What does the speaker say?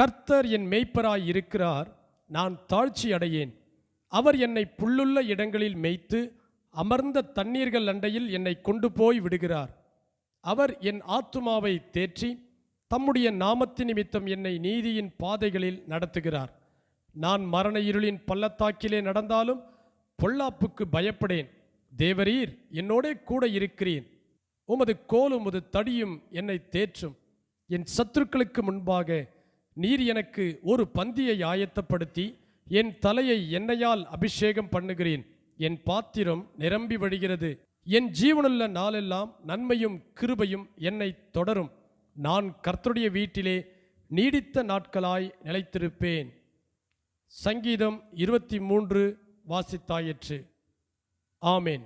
கர்த்தர் என் மேய்ப்பராய் இருக்கிறார், நான் தாழ்ச்சி அடையேன். அவர் என்னை புல்லுள்ள இடங்களில் மேய்த்து அமர்ந்த தண்ணீர்கள் அண்டையில் என்னை கொண்டு போய் விடுகிறார். அவர் என் ஆத்துமாவை தேற்றி தம்முடைய நாமத்தின் நிமித்தம் என்னை நீதியின் பாதைகளில் நடத்துகிறார். நான் மரண இருளின் பள்ளத்தாக்கிலே நடந்தாலும் பொல்லாப்புக்கு பயப்படேன். தேவரீர் என்னோடே கூட இருக்கிறீர். உமது கோலும் உமது தடியும் என்னை தேற்றும். என் சத்துருக்களுக்கு முன்பாக நீர் எனக்கு ஒரு பந்தியை ஆயத்தப்படுத்தி என் தலையை எண்ணெயால் அபிஷேகம் பண்ணுகிறேன். என் பாத்திரம் நிரம்பி வழிகிறது. என் ஜீவனுள்ள நாளெல்லாம் நன்மையும் கிருபையும் என்னை தொடரும். நான் கர்த்தருடைய வீட்டிலே நீடித்த நாட்களாய் நிலைத்திருப்பேன். சங்கீதம் 23 வாசித்தாயிற்று. ஆமேன்.